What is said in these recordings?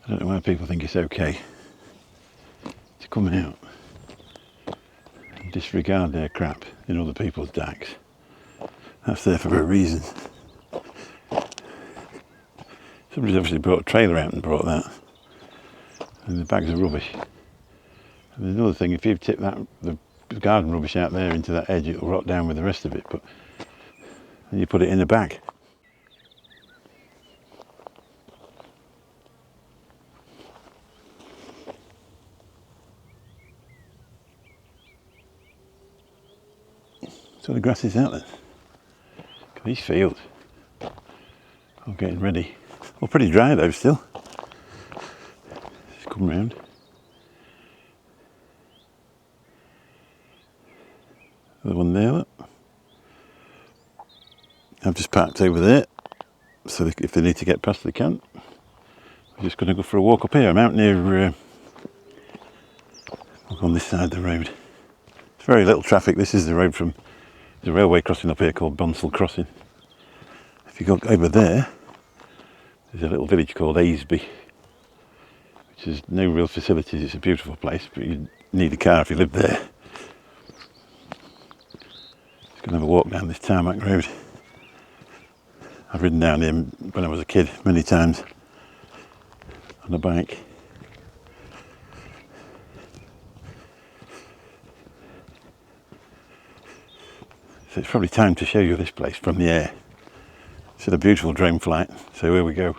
I don't know why people think it's okay to come out and disregard their crap in other people's decks. That's there for a reason. Somebody's obviously brought a trailer out and brought that. And the bags of rubbish. And there's another thing, if you tip that the garden rubbish out there into that edge, it'll rot down with the rest of it, but then you put it in a bag. So the grass is out then. Look at these fields. All getting ready. Well, pretty dry though still. Just come round. The one there, look. I've just parked over there, so if they need to get past they can. I'm just going to go for a walk up here. I'm out near, on this side of the road. It's very little traffic. This is the road from the railway crossing up here called Bonsall Crossing. If you go over there, there's a little village called Aisby, which has no real facilities. It's a beautiful place, but you need a car if you live there. Just going to have a walk down this tarmac road. I've ridden down here when I was a kid many times on a bike. So it's probably time to show you this place from the air. It's a beautiful drone flight, so here we go.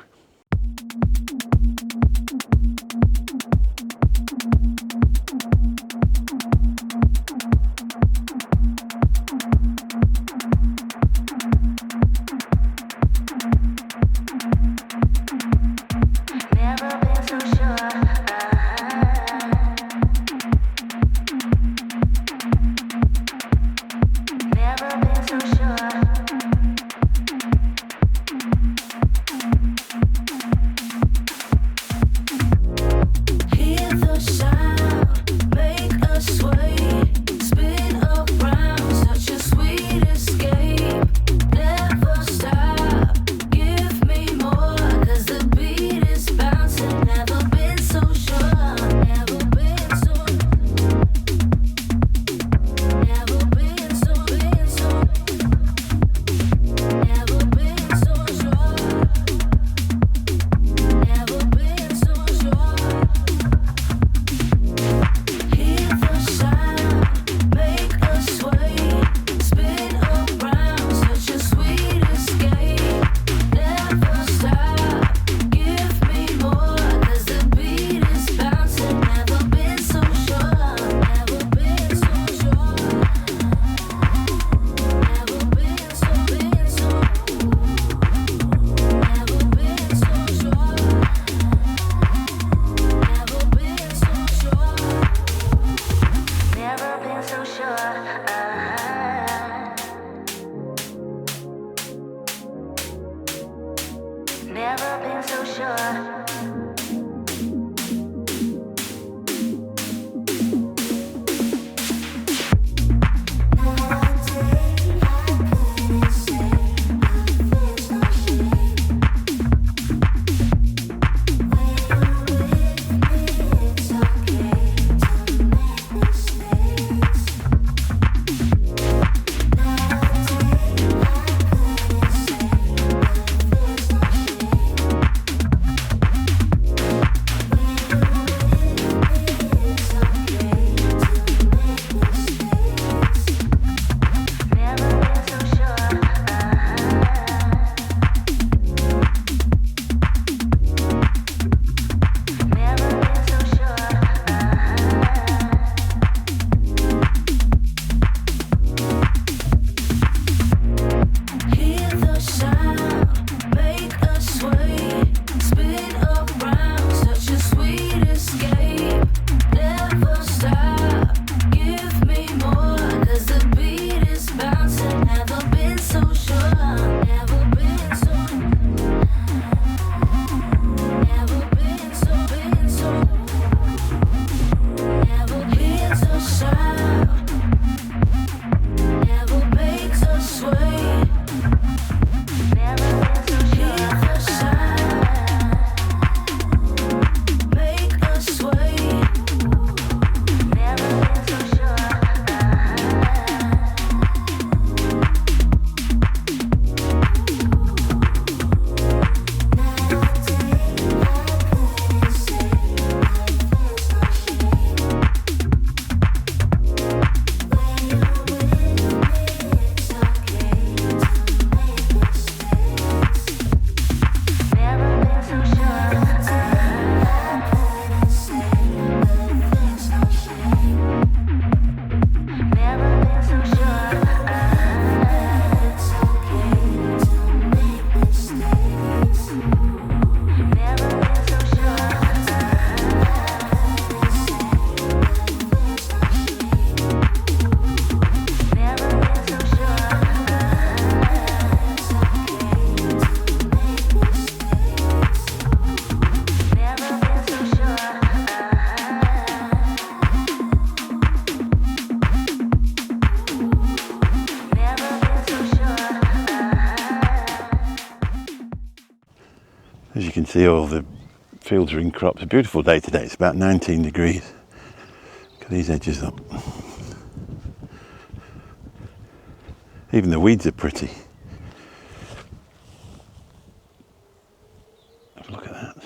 see all the fields are in crop. It's a beautiful day today. It's about 19 degrees. Look at these edges up. Even the weeds are pretty. Have a look at that.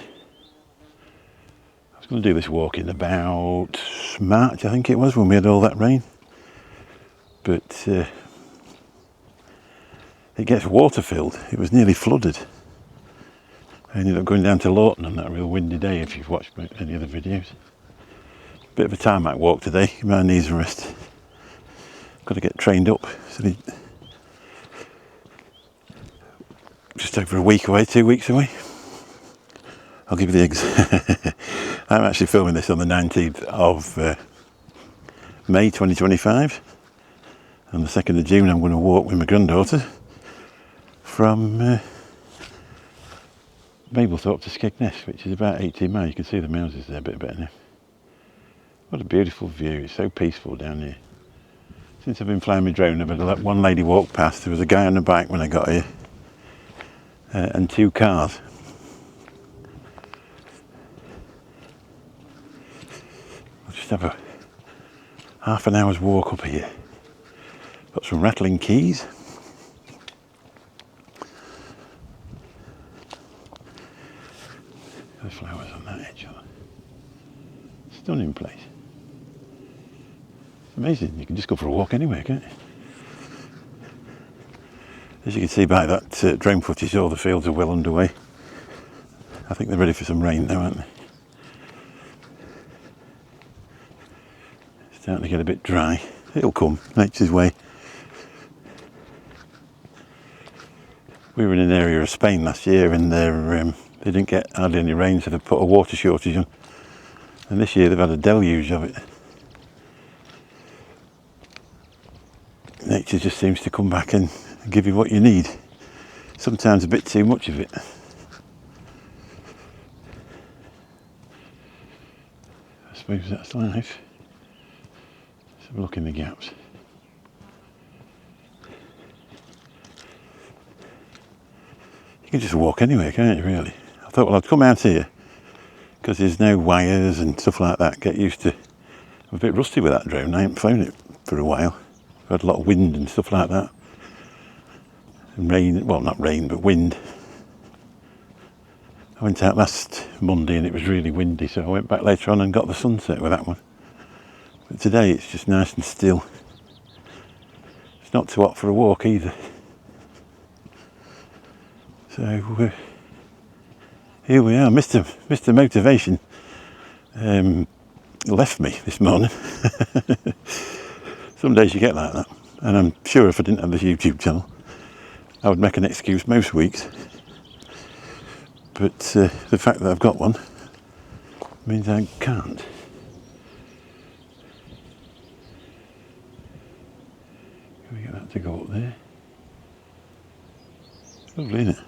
I was going to do this walk in about March, I think it was, when we had all that rain. But it gets water filled. It was nearly flooded. I ended up going down to Lawton on that real windy day, if you've watched any other videos. Bit of a tarmac walk today, my knees and rest. Got to get trained up. So just over a week away, 2 weeks away. I'll give you the eggs. I'm actually filming this on the 19th of May 2025. On the 2nd of June I'm going to walk with my granddaughter from Mablethorpe to Skegness, which is about 18 miles. You can see the houses there a bit better now. What a beautiful view. It's so peaceful down here. Since I've been flying my drone, I've had one lady walk past. There was a guy on a bike when I got here, and 2 cars. I'll just have a half an hour's walk up here. Got some rattling keys. The flowers on that edge. Stunning place. It's amazing. You can just go for a walk anywhere, can't you? As you can see by that drone footage, all the fields are well underway. I think they're ready for some rain now, aren't they? It's starting to get a bit dry. It'll come, nature's way. We were in an area of Spain last year and they didn't get hardly any rain, so they put a water shortage on. And this year they've had a deluge of it. Nature just seems to come back and give you what you need. Sometimes a bit too much of it. I suppose that's life. Let's have a look in the gaps. You can just walk anywhere, can't you, really? I thought, well, I'd come out here because there's no wires and stuff like that. Get used to. I'm a bit rusty with that drone. I haven't flown it for a while. I've had a lot of wind and stuff like that. And rain, well, not rain, but wind. I went out last Monday and it was really windy, so I went back later on and got the sunset with that one. But today it's just nice and still. It's not too hot for a walk either. So here we are. Mr. Motivation left me this morning. Some days you get like that, and I'm sure if I didn't have this YouTube channel I would make an excuse most weeks, but the fact that I've got one means I can't. Can we get that to go up there? Lovely, isn't it?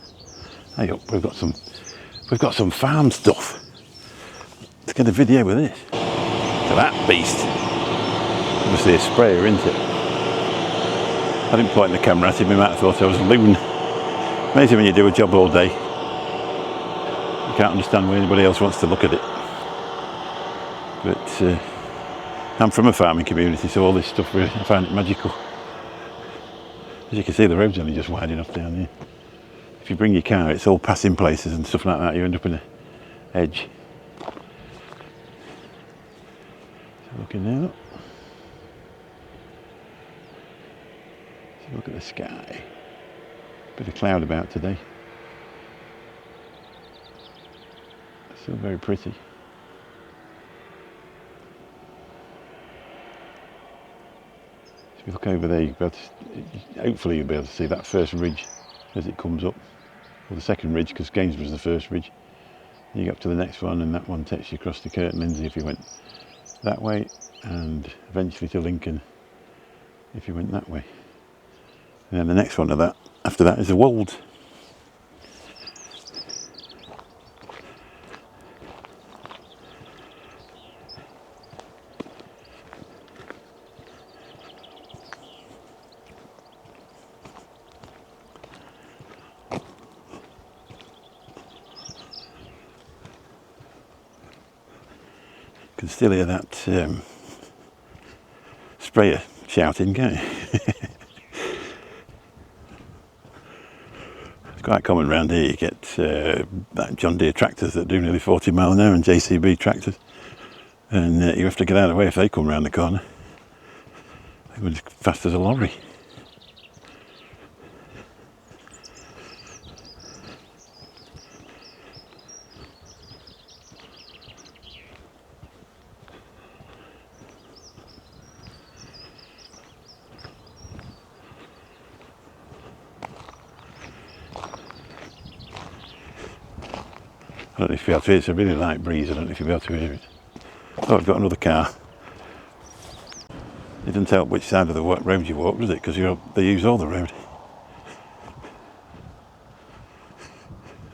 Hey up, we've got some farm stuff. Let's get a video with this. Look at that beast. Obviously a sprayer, isn't it? I didn't point the camera at him, he might have thought I was a loon. Amazing when you do a job all day. You can't understand why anybody else wants to look at it. But I'm from a farming community, so all this stuff, I find it magical. As you can see, the road's only just wide enough down here. If you bring your car, it's all passing places and stuff like that. You end up in an edge. So looking there, look. Look at the sky. Bit of cloud about today. Still very pretty. If you look over there, hopefully you'll be able to see that first ridge as it comes up. Or the second ridge, because Gainsborough's the first ridge. You get up to the next one, and that one takes you across to Kirton Lindsay if you went that way, and eventually to Lincoln if you went that way. And then the next one after that is the Wolds. can still hear that sprayer shouting, can't you? It's quite common around here. You get that John Deere tractors that do nearly 40 mile an hour and JCB tractors, and you have to get out of the way if they come round the corner. They go as fast as a lorry. I don't know if you'll be able to hear it. It's a really light breeze. I don't know if you'll be able to hear it. Oh, I've got another car. It doesn't help which side of the road you walk, does it? Because they use all the road.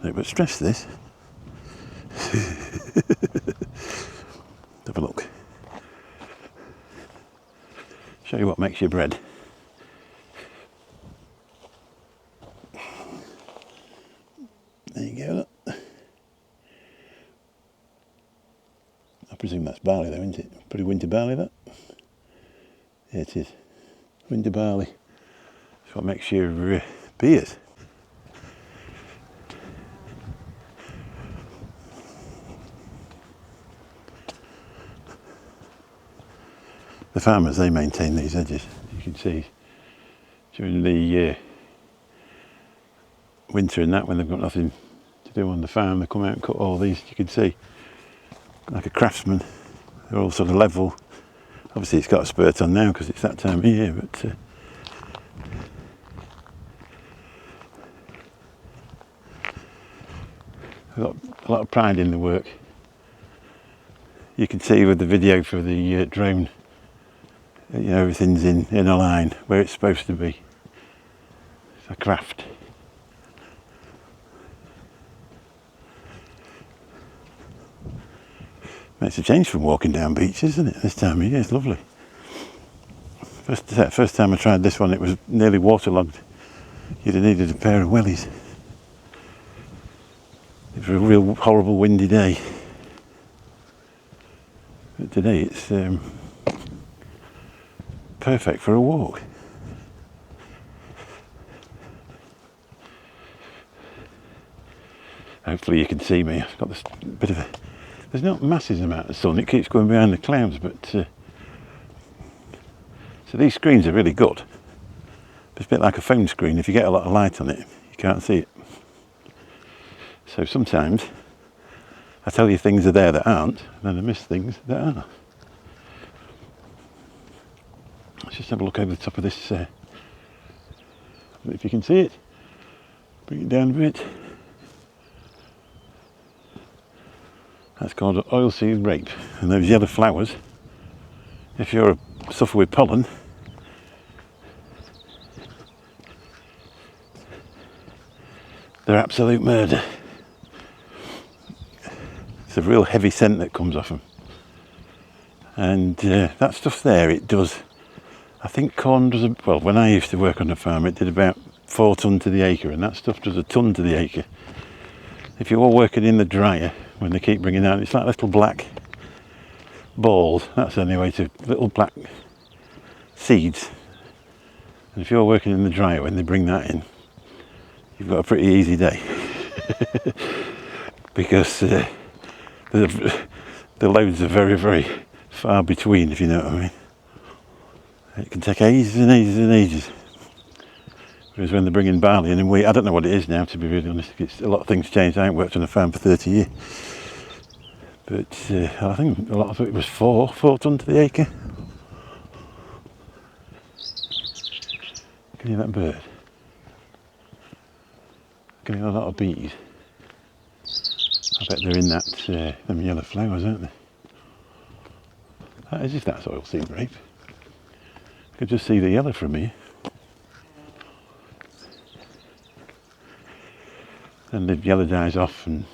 No, but stress this. Have a look. Show you what makes your bread. There you go. Look. I presume that's barley though, isn't it? Pretty winter barley, that. Yeah, it is. Winter barley. That's what makes your beers. The farmers, they maintain these edges. You can see during the winter and that, when they've got nothing to do on the farm, they come out and cut all these. You can see, like a craftsman, they're all sort of level. Obviously it's got a spurt on now because it's that time of year, but I've got a lot of pride in the work. You can see with the video for the drone, you know, everything's in a line where it's supposed to be. It's a craft. Makes a change from walking down beaches, isn't it? This time of year, it's lovely. First time I tried this one, it was nearly waterlogged. You'd have needed a pair of wellies. It was a real horrible windy day. But today it's perfect for a walk. Hopefully you can see me. I've got this bit of a... There's not massive amount of sun, it keeps going behind the clouds, but so these screens are really good. It's a bit like a phone screen. If you get a lot of light on it, you can't see it. So sometimes I tell you things are there that aren't, and then I miss things that are. Let's just have a look over the top of this. If you can see it, bring it down a bit. That's called oilseed rape, and those yellow flowers, if you suffer with pollen, they're absolute murder. It's a real heavy scent that comes off them, and that stuff there, it does. I think corn does, well, when I used to work on a farm, it did about 4 tonne to the acre, and that stuff does a tonne to the acre. If you're all working in the dryer, when they keep bringing out, it's like little black balls, that's the only way to, little black seeds. And if you're working in the dryer when they bring that in, you've got a pretty easy day. Because the loads are very, very far between, if you know what I mean. It can take ages and ages and ages. Whereas when they're bringing barley in and wheat, I don't know what it is now, to be really honest. A lot of things changed. I haven't worked on a farm for 30 years. But I think a lot of it was 4 tonne to the acre. Can you hear that bird? Can you hear a lot of bees? I bet they're in that, them yellow flowers, aren't they? As if that's oilseed rape. I could just see the yellow from here. Then the yellow dies off and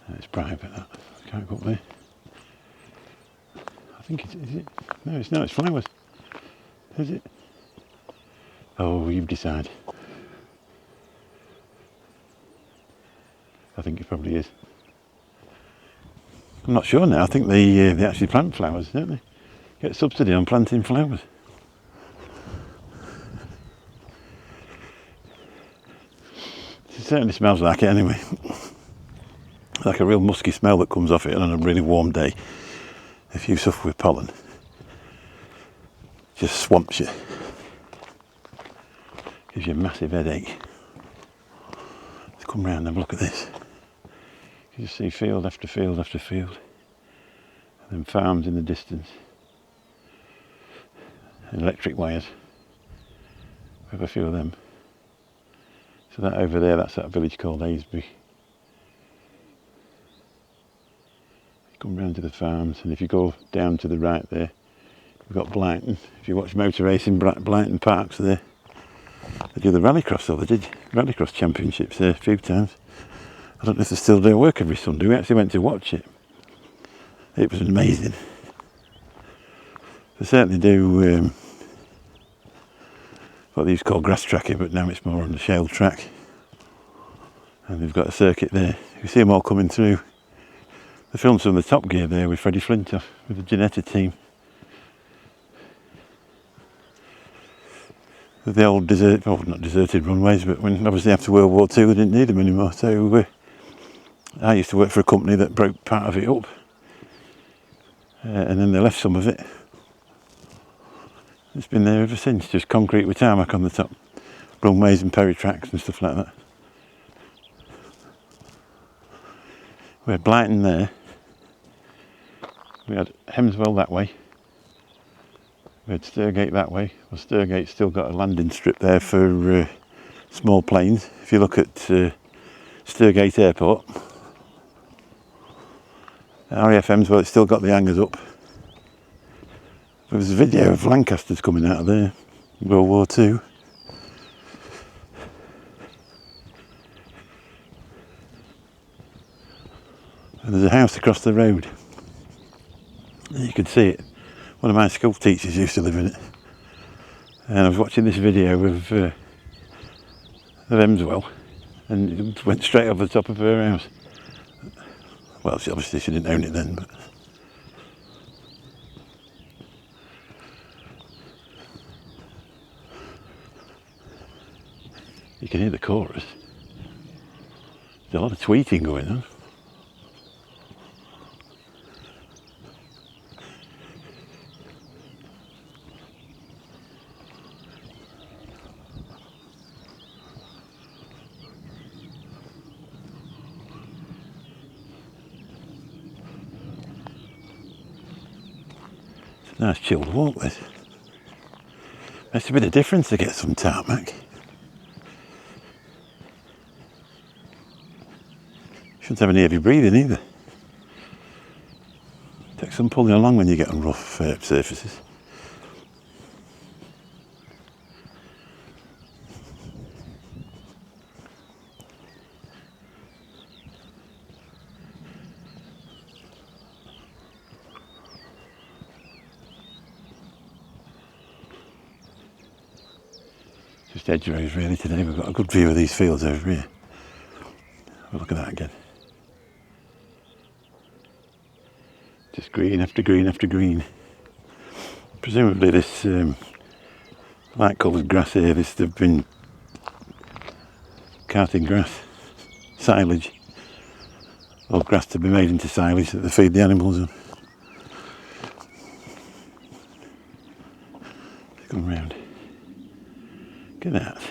it's private, that. I can't go up there. I think it's, is it? No, it's not, it's flowers. Is it? Oh, you decide. I think it probably is. I'm not sure now. I think they actually plant flowers, don't they? Get subsidy on planting flowers. It certainly smells like it anyway. Like a real musky smell that comes off it on a really warm day. If you suffer with pollen, it just swamps you. Gives you a massive headache. Let's come round and have a look at this. You just see field after field after field. And then farms in the distance. And electric wires. We have a few of them. So that over there, that's that village called Aisby. Come round to the farms, and if you go down to the right there, you've got Blyton. If you watch motor racing, Blyton Park's there. They do the rallycross, so they did rallycross championships there a few times. I don't know if they still do work every Sunday. We actually went to watch it. It was amazing. They certainly do what they used to call grass tracking, but now it's more on the shale track. And they've got a circuit there. You see them all coming through. They filmed some of the Top Gear there with Freddie Flintoff, with the Janetta team. With the old not deserted runways, but when obviously after World War II they didn't need them anymore. So I used to work for a company that broke part of it up. And then they left some of it. It's been there ever since, just concrete with tarmac on the top. Runways and perry tracks and stuff like that. We had Blyton there. We had Hemswell that way. We had Sturgate that way. Well, Sturgate's still got a landing strip there for small planes. If you look at Sturgate Airport, RAF Hemswell, it's still got the hangars up. There was a video of Lancasters coming out of there, World War II. And there's a house across the road. You can see it. One of my school teachers used to live in it. And I was watching this video of Hemswell, and it went straight over the top of her house. Well, obviously she didn't own it then, but you can hear the chorus. There's a lot of tweeting going on. It's a nice chilled walk, this. Makes a bit of difference to get some tarmac. Shouldn't have any heavy breathing either. Takes some pulling along when you get on rough surfaces. Just edge roads really today. We've got a good view of these fields over here. Have a look at that again. Just green after green after green. Presumably this light coloured grass here, they've been carting grass, silage, or grass to be made into silage that they feed the animals on. Come round. Look at that.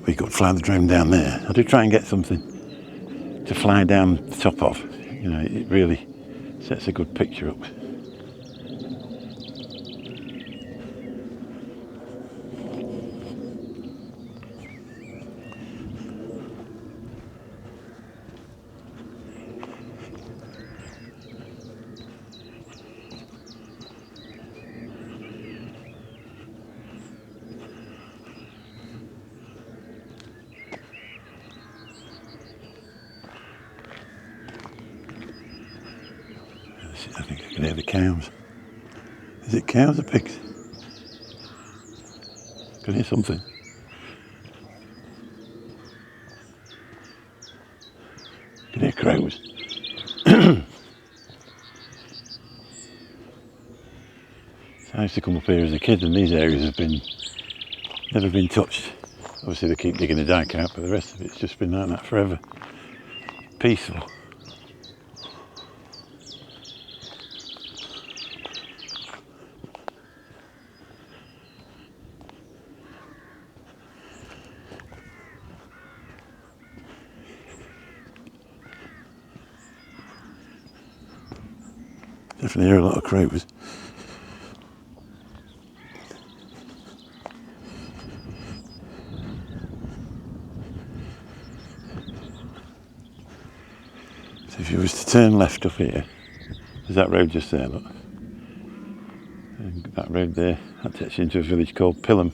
We could fly the drone down there. I do try and get something to fly down the top of. You know, it really sets a good picture up. I think I can hear the cows. Is it cows or pigs? I can hear something. I can hear crows. I used to come up here as a kid, and these areas have never been touched. Obviously they keep digging the dike out, but the rest of it's just been like that forever. Peaceful. Definitely hear a lot of crows. So if you was to turn left up here, there's that road just there, look. And that road there, that takes you into a village called Pilham.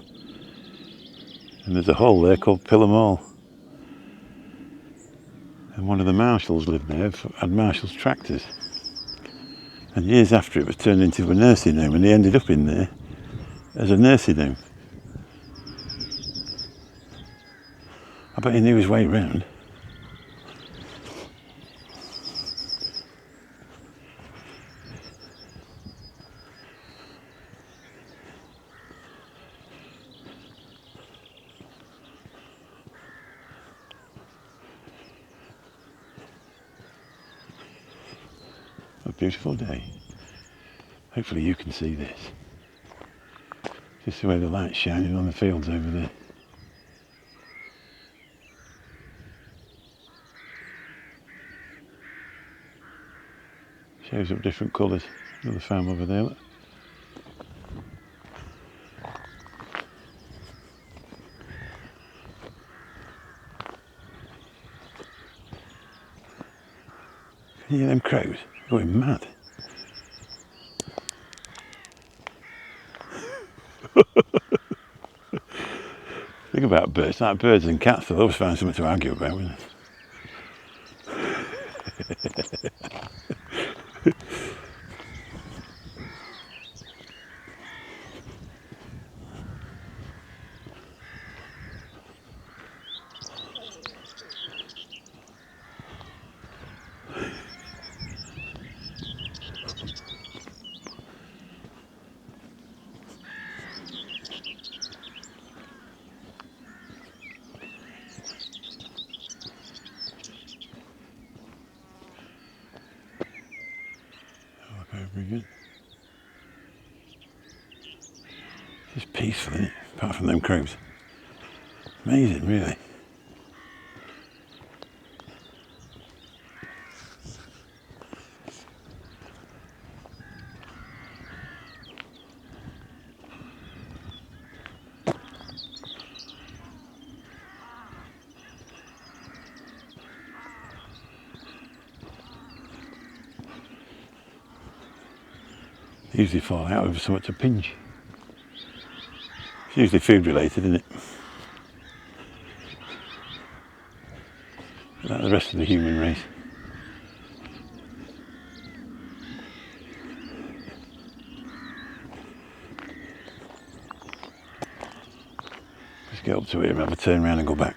And there's a hole there called Pilham Hall. And one of the marshals lived there, had Marshall's tractors. And years after it was turned into a nursing home, and he ended up in there as a nursing home. I bet he knew his way around. A beautiful day. Hopefully you can see this. Just the way the light's shining on the fields over there. Shows up different colours. Another farm over there, look. Can you hear them crows? Going mad. Think about birds, like birds and cats, they'll always find something to argue about, won't they? Very good. It's just peaceful, isn't it? Apart from them crows. Amazing, really. They usually fall out over something to pinch. It's usually food related, isn't it? Like the rest of the human race. Just get up to here and have a turn around and go back.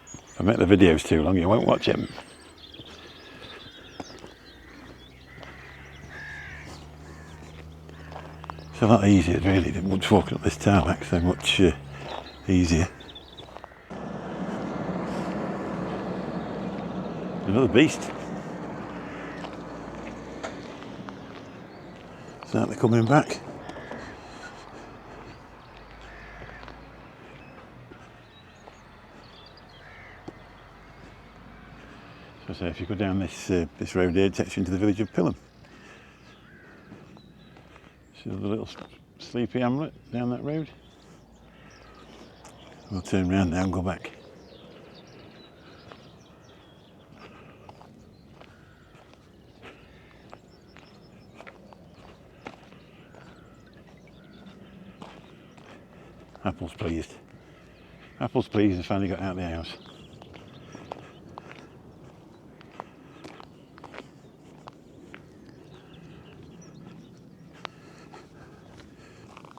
If I make the videos too long, you won't watch them. It's a lot easier really than once walking up this tarmac, so much easier. Another beast. Certainly coming back. So I say if you go down this road here, it takes you into the village of Pilham. See the little sleepy hamlet down that road. We'll turn round now and go back. Apple's pleased. Apple's pleased and finally got out of the house.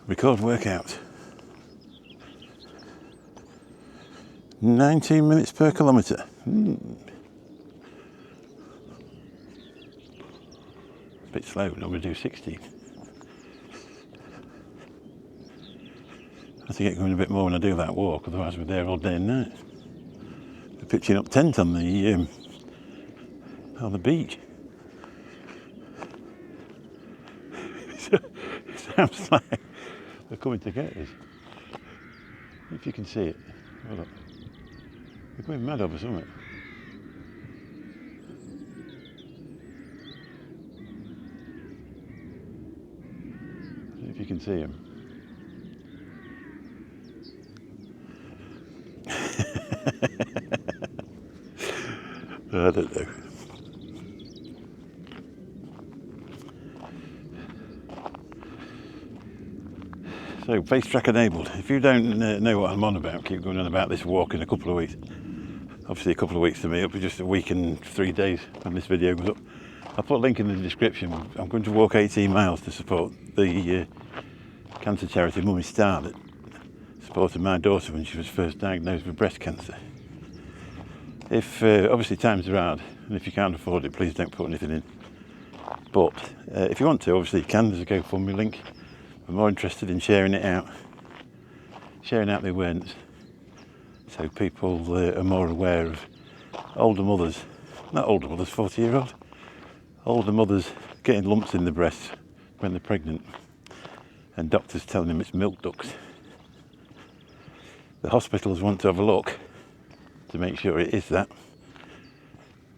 Record workout. 19 minutes per kilometre. Bit slow, normally do 16. I have to get going a bit more when I do that walk, otherwise we're there all day and night. We're pitching up tent on the beach. It sounds like they're coming to get us. If you can see it. Hold up. They're going mad over something. See if you can see them. I don't know. So, face track enabled. If you don't know what I'm on about, keep going on about this walk in a couple of weeks. Obviously a couple of weeks to me, it'll be just a week and 3 days when this video goes up. I'll put a link in the description. I'm going to walk 18 miles to support the cancer charity Mummy Star that supported my daughter when she was first diagnosed with breast cancer. If obviously times are hard, and if you can't afford it, please don't put anything in. But if you want to, obviously you can. There's a GoFundMe link. I'm more interested in sharing it out, sharing out the awareness, so people are more aware of older mothers, not older mothers, 40-year-old, older mothers getting lumps in the breasts when they're pregnant, and doctors telling them it's milk ducts. The hospitals want to have a look to make sure it is that.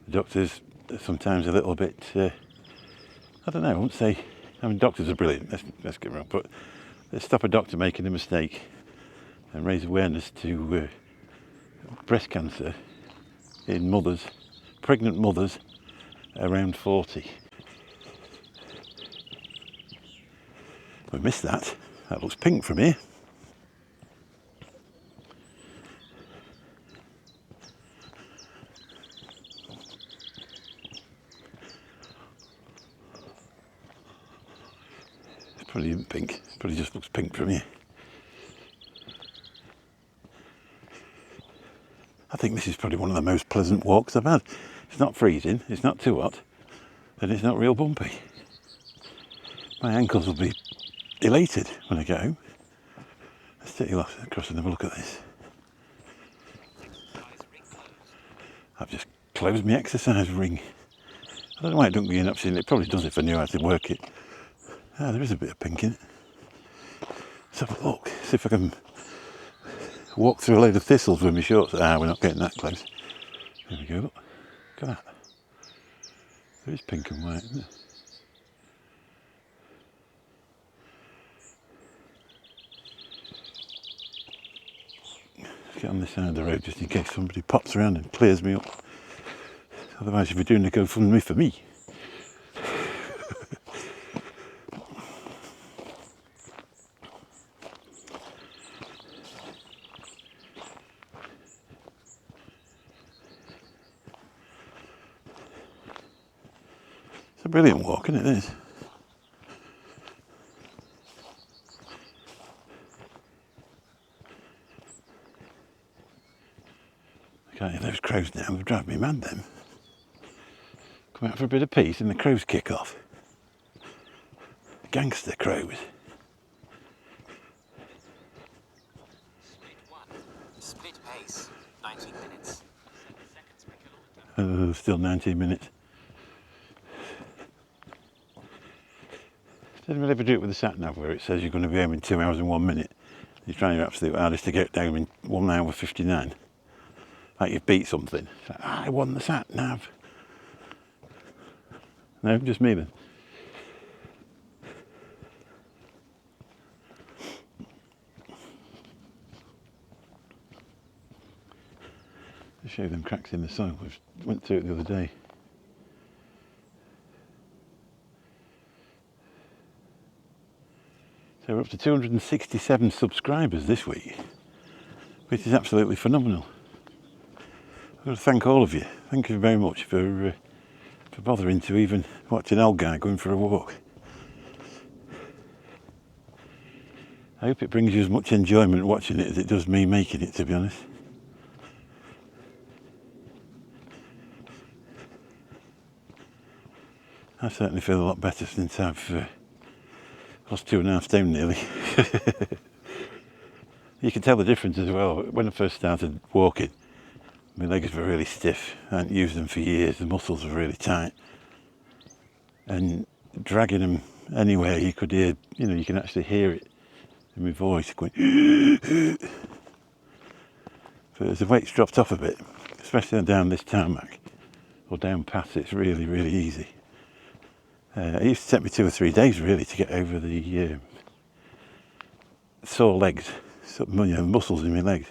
The doctors are sometimes a little bit, I don't know, I won't say, I mean doctors are brilliant, let's get wrong, but let's stop a doctor making a mistake and raise awareness to breast cancer in mothers, pregnant mothers around 40. We missed that. That looks pink from here. Probably isn't pink, probably just looks pink from here. I think this is probably one of the most pleasant walks I've had. It's not freezing, it's not too hot, and it's not real bumpy. My ankles will be elated when I get home. Let's take you across and have a look at this. I've just closed my exercise ring. I don't know why it don't go in upstairs. It probably does if I knew how to work it. Ah, there is a bit of pink in it. Let's have a look, see if I can walk through a load of thistles with my shorts. Ah, we're not getting that close. There we go, look at that. There is pink and white, isn't there? Let's get on this side of the road just in case somebody pops around and clears me up. Otherwise you'll be doing the GoFundMe for me. It's a brilliant walk, isn't it, this? I can't hear those crows now, they'll drive me mad then. Come out for a bit of peace and the crows kick off. Gangster crows. Split pace, 19 minutes. Oh, still 19 minutes. Doesn't ever do it with the sat nav where it says you're going to be home in 2 hours and 1 minute. You're trying your absolute hardest to get down in 1 hour 59. Like you've beat something. It's like, I won the sat nav. No, just me then. To show them cracks in the soil. We went through it the other day. So we're up to 267 subscribers this week, which is absolutely phenomenal. I've got to thank all of you. Thank you very much for bothering to even watch an old guy going for a walk. I hope it brings you as much enjoyment watching it as it does me making it, to be honest. I certainly feel a lot better since I've lost 2.5 stone nearly. You can tell the difference as well. When I first started walking, my legs were really stiff. I hadn't used them for years. The muscles were really tight. And dragging them anywhere, you could hear, you can actually hear it in my voice going. But as the weight's dropped off a bit, especially down this tarmac or down past, it's really, really easy. It used to take me 2 or 3 days really to get over the sore legs, muscles in my legs.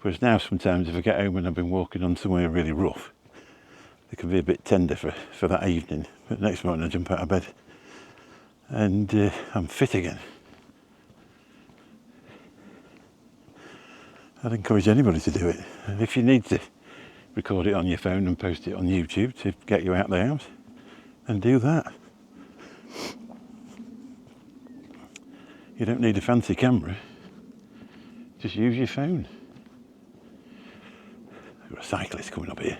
Whereas now sometimes if I get home and I've been walking on somewhere really rough, they can be a bit tender for that evening. But next morning I jump out of bed and I'm fit again. I'd encourage anybody to do it. And if you need to record it on your phone and post it on YouTube to get you out of the house, then do that. You don't need a fancy camera, just use your phone. I've got a cyclist coming up here.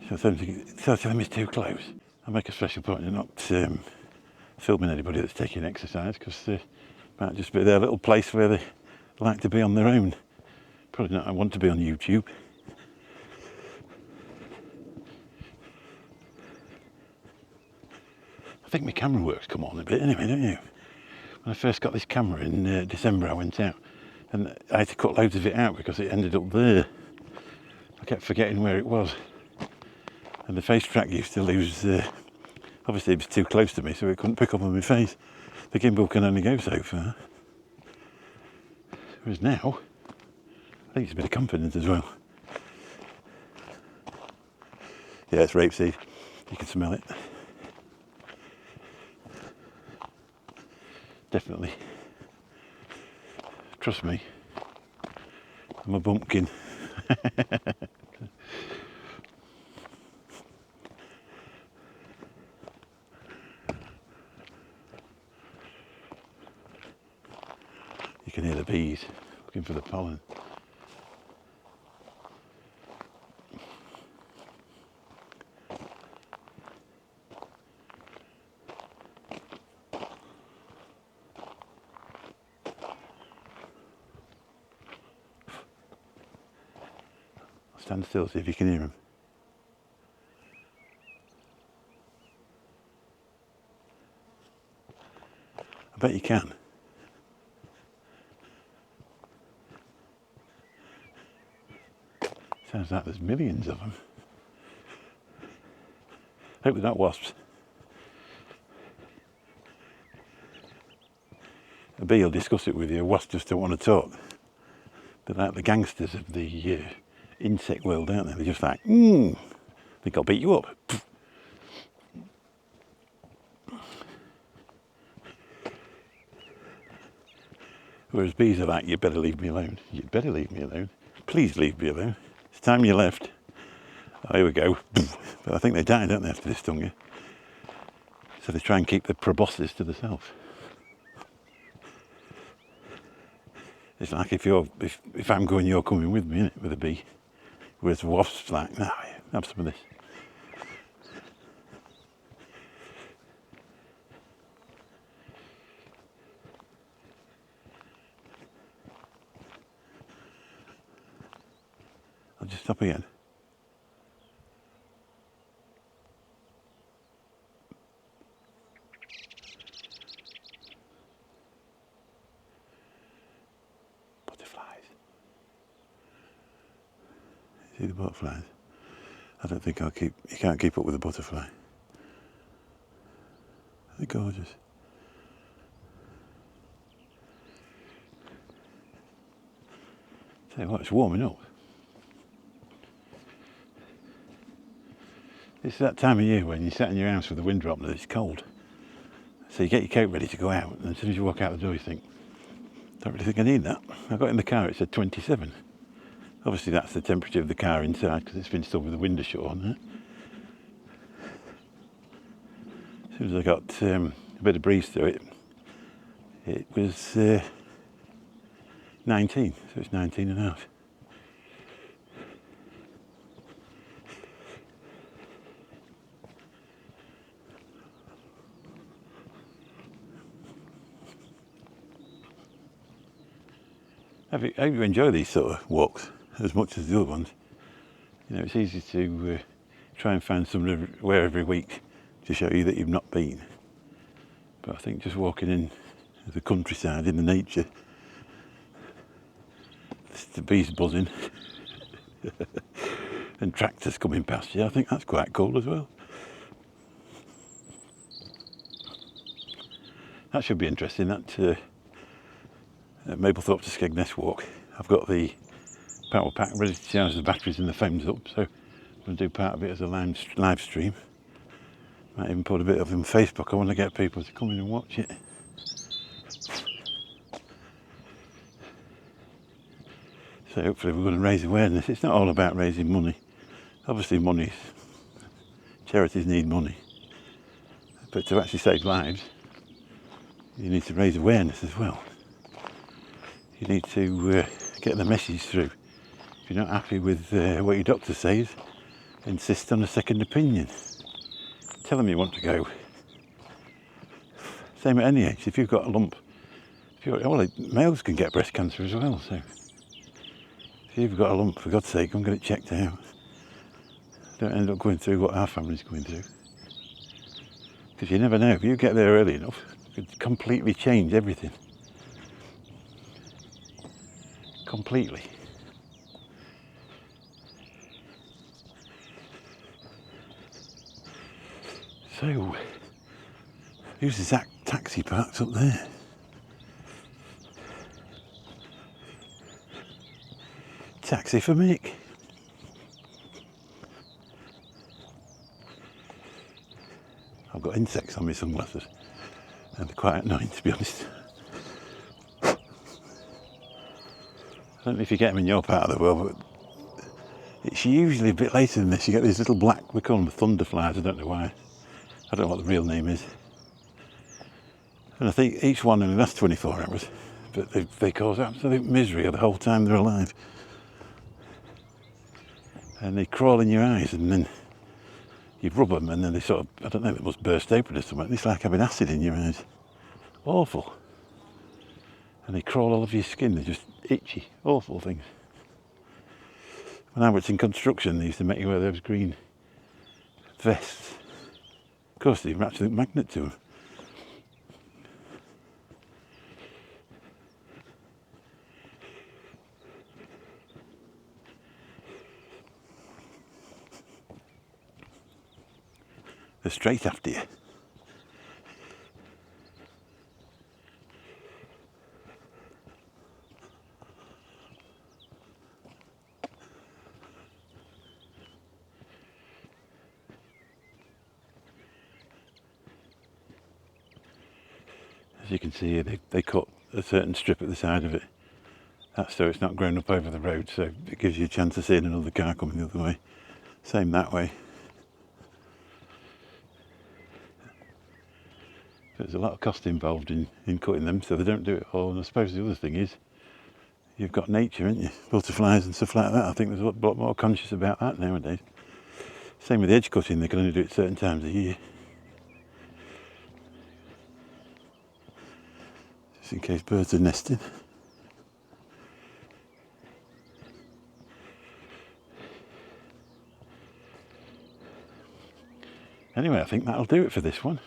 So tell him it's too close. I make a special point of not filming anybody that's taking exercise, because they might just be their little place where they like to be on their own. Probably not I want to be on YouTube. I think my camera works come on a bit anyway, don't you? When I first got this camera in December, I went out and I had to cut loads of it out because it ended up there. I kept forgetting where it was. And the face track used to lose, obviously it was too close to me, so it couldn't pick up on my face. The gimbal can only go so far. Whereas now, I think it's a bit of confidence as well. Yeah, it's rapeseed. You can smell it. Definitely. Trust me. I'm a bumpkin. You can hear the bees looking for the pollen. Stand still, see if you can hear them. I bet you can. Sounds like there's millions of them. Hope they're not wasps. A bee will discuss it with you, wasps just don't want to talk. They're like the gangsters of the insect world, aren't they? They're just like, think I'll beat you up. Whereas bees are like, you better leave me alone. You'd better leave me alone. Please leave me alone. It's time you left. Oh, here we go. But I think they die, don't they, after they stung you? So they try and keep the proboscis to themselves. It's like if I'm going, you're coming with me, innit, with a bee. Whereas wasps like, no, have some of this. I'll just stop again. Butterflies. See the butterflies? I don't think you can't keep up with a butterfly. They're gorgeous. Tell you what, it's warming up. It's that time of year when you sit in your house with the wind dropping and it's cold. So you get your coat ready to go out, and as soon as you walk out the door you think, don't really think I need that. I got in the car, it said 27. Obviously that's the temperature of the car inside because it's been stood with the window shut on. As soon as I got a bit of breeze through it, it was 19, so it's 19 and a half. I hope you enjoy these sort of walks as much as the other ones. You know, it's easy to try and find somewhere every week to show you that you've not been. But I think just walking in the countryside, in the nature, the bees buzzing and tractors coming past you, I think that's quite cool as well. That should be interesting, that Mablethorpe to Skegness walk. I've got the power pack ready to charge the batteries and the phones up, so I'm going to do part of it as a live stream. Might even put a bit of it on Facebook. I want to get people to come in and watch it. So hopefully we're going to raise awareness. It's not all about raising money. Obviously charities need money. But to actually save lives, you need to raise awareness as well. You need to get the message through. If you're not happy with what your doctor says, insist on a second opinion. Tell them you want to go. Same at any age. If you've got a lump, males can get breast cancer as well. So if you've got a lump, for God's sake, I'm going to get it checked out. Don't end up going through what our family's going through. Because you never know. If you get there early enough, it could completely change everything. Completely. So, who's this taxi parked up there? Taxi for Mick. I've got insects on my sunglasses and they're quite annoying, to be honest. I don't know if you get them in your part of the world, but it's usually a bit later than this. You get these little black, we call them thunderflies, I don't know why. I don't know what the real name is. And I think each one only lasts 24 hours, but they cause absolute misery the whole time they're alive. And they crawl in your eyes, and then you rub them, and then they sort of, I don't know, they must burst open or something. It's like having acid in your eyes. Awful. And they crawl all over your skin, they're just itchy, awful things. When I was in construction, they used to make you wear those green vests. Of course, they're an absolute magnet to them. They're straight after you. As you can see, they cut a certain strip at the side of it. That's so it's not grown up over the road, so it gives you a chance of seeing another car coming the other way. Same that way. There's a lot of cost involved in cutting them, so they don't do it all. And I suppose the other thing is, you've got nature, haven't you? Butterflies and stuff like that. I think there's a lot more conscious about that nowadays. Same with edge cutting, they can only do it certain times a year. Just in case birds are nesting. Anyway, I think that'll do it for this one.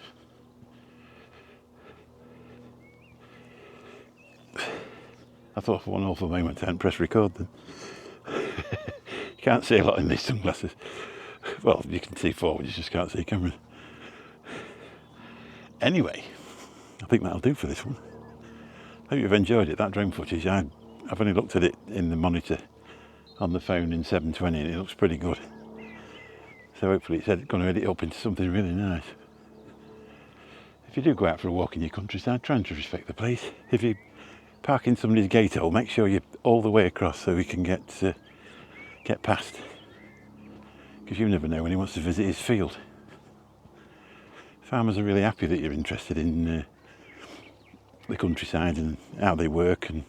I thought for one awful moment I hadn't pressed record then. You can't see a lot in these sunglasses. Well, you can see forward, you just can't see cameras. Anyway, I think that'll do for this one. Hope you've enjoyed it. That drone footage, I've only looked at it in the monitor on the phone in 720 and it looks pretty good. So hopefully it's going to edit up into something really nice. If you do go out for a walk in your countryside, try and respect the place. If you park in somebody's gate hole, make sure you're all the way across so we can get past. Because you never know when he wants to visit his field. Farmers are really happy that you're interested in the countryside and how they work and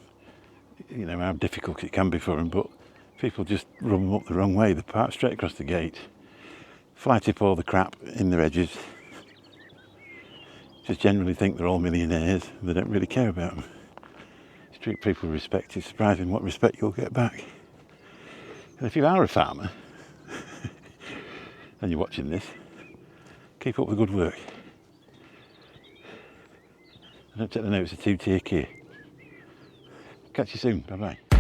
you know how difficult it can be for them, but people just run them up the wrong way. They park straight across the gate, fly tip all the crap in their edges, just generally think they're all millionaires and they don't really care about them. If you treat people with respect, it's surprising what respect you'll get back. And if you are a farmer and you're watching this, keep up the good work. I don't take the notes of two-tier care. Catch you soon. Bye bye.